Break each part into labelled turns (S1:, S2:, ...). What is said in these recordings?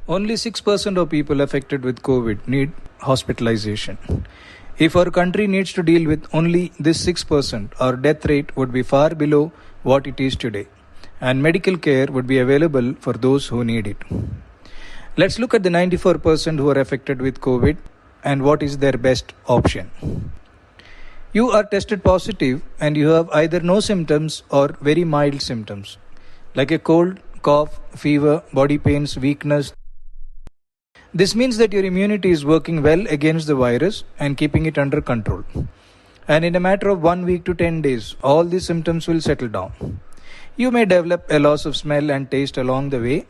S1: Only 6% of people affected with COVID need hospitalization. If our country needs to deal with only this 6%, our death rate would be far below what it is today, and medical care would be available for those who need it. Let's look at the 94% who are affected with COVID and what is their best option. You are tested positive and you have either no symptoms or very mild symptoms, like a cold, cough, fever, body pains, weakness. This means that your immunity is working well against the virus and keeping it under control. And in a matter of 1 week to 10 days, all these symptoms will settle down. You may develop a loss of smell and taste along the way,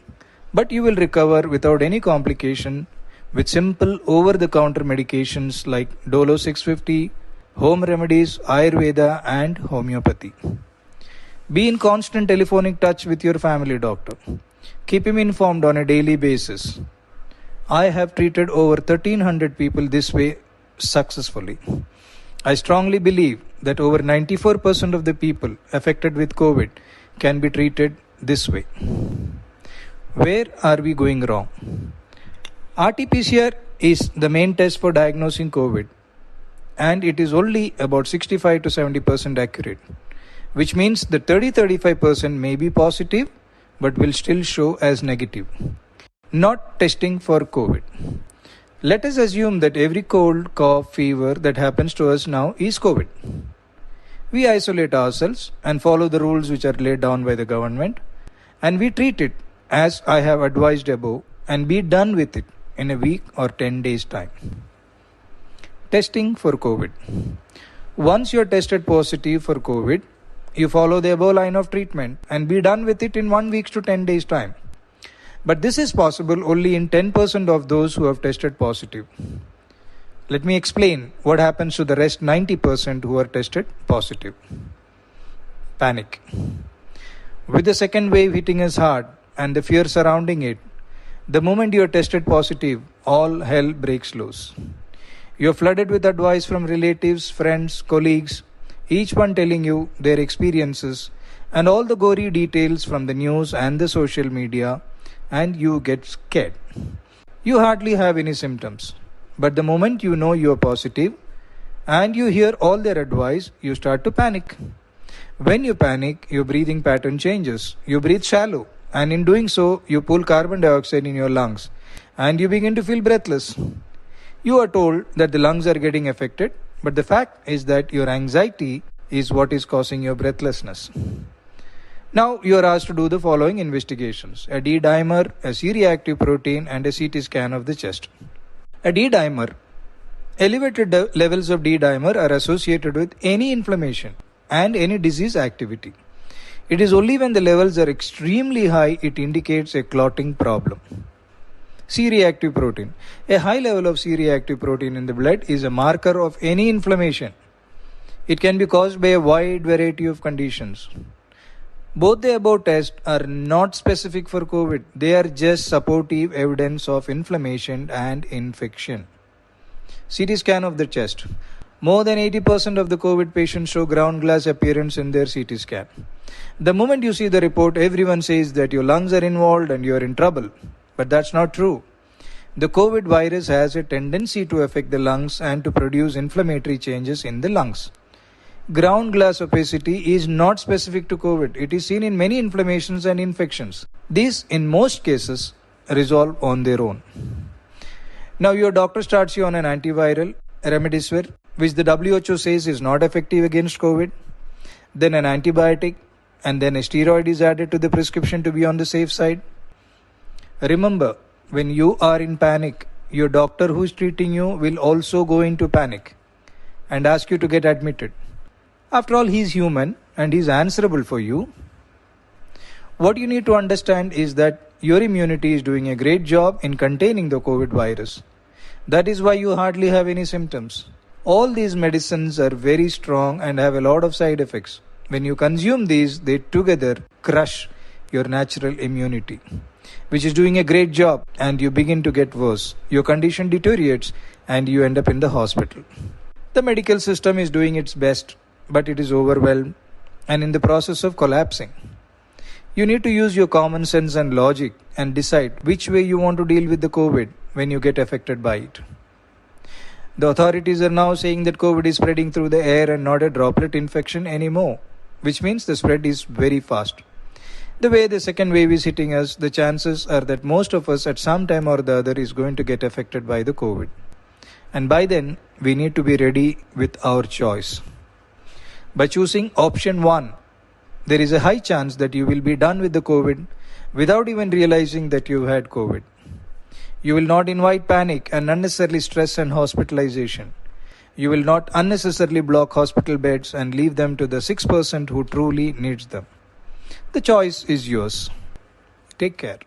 S1: but you will recover without any complication with simple over-the-counter medications like Dolo 650, home remedies, Ayurveda and homeopathy. Be in constant telephonic touch with your family doctor. Keep him informed on a daily basis. I have treated over 1300 people this way successfully. I strongly believe that over 94% of the people affected with COVID can be treated this way. Where are we going wrong? RT-PCR is the main test for diagnosing COVID, and it is only about 65 to 70% accurate, which means the 30-35% may be positive but will still show as negative. Not testing for COVID. Let us assume that every cold, cough, fever that happens to us now is COVID. We isolate ourselves and follow the rules which are laid down by the government, and we treat it as I have advised above and be done with it in a week or 10 days time. Testing for COVID. Once you are tested positive for COVID, you follow the above line of treatment and be done with it in 1 week to 10 days time. But this is possible only in 10% of those who have tested positive. Let me explain what happens to the rest 90% who are tested positive. Panic. With the second wave hitting us hard and the fear surrounding it, the moment you are tested positive, all hell breaks loose. You are flooded with advice from relatives, friends, colleagues, each one telling you their experiences and all the gory details from the news and the social media, and you get scared. You hardly have any symptoms, but the moment you know you are positive and you hear all their advice, you start to panic. When you panic, your breathing pattern changes. You breathe shallow, and in doing so, you pull carbon dioxide in your lungs and you begin to feel breathless. You are told that the lungs are getting affected, but the fact is that your anxiety is what is causing your breathlessness. Now you are asked to do the following investigations: a D-dimer, a C-reactive protein, and a CT scan of the chest. A D-dimer. Elevated levels of D-dimer are associated with any inflammation and any disease activity. It is only when the levels are extremely high it indicates a clotting problem. C-reactive protein. A high level of C-reactive protein in the blood is a marker of any inflammation. It can be caused by a wide variety of conditions. Both the above tests are not specific for COVID. They are just supportive evidence of inflammation and infection. CT scan of the chest. More than 80% of the COVID patients show ground glass appearance in their CT scan. The moment you see the report, everyone says that your lungs are involved and you are in trouble. But that's not true. The COVID virus has a tendency to affect the lungs and to produce inflammatory changes in the lungs. Ground glass opacity is not specific to COVID. It is seen in many inflammations and infections. These, in most cases, resolve on their own. Now your doctor starts you on an antiviral, remdesivir, which the WHO says is not effective against COVID, then an antibiotic, and then a steroid is added to the prescription to be on the safe side. Remember, when you are in panic, your doctor who is treating you will also go into panic and ask you to get admitted. After all, he is human and he is answerable for you. What you need to understand is that your immunity is doing a great job in containing the COVID virus. That is why you hardly have any symptoms. All these medicines are very strong and have a lot of side effects. When you consume these, they together crush your natural immunity, which is doing a great job, and you begin to get worse. Your condition deteriorates and you end up in the hospital. The medical system is doing its best, but it is overwhelmed and in the process of collapsing. You need to use your common sense and logic and decide which way you want to deal with the COVID when you get affected by it. The authorities are now saying that COVID is spreading through the air and not a droplet infection anymore, which means the spread is very fast. The way the second wave is hitting us, the chances are that most of us at some time or the other is going to get affected by the COVID. And by then, we need to be ready with our choice. By choosing option 1, there is a high chance that you will be done with the COVID without even realizing that you had COVID. You will not invite panic and unnecessarily stress and hospitalization. You will not unnecessarily block hospital beds and leave them to the 6% who truly needs them. The choice is yours. Take care.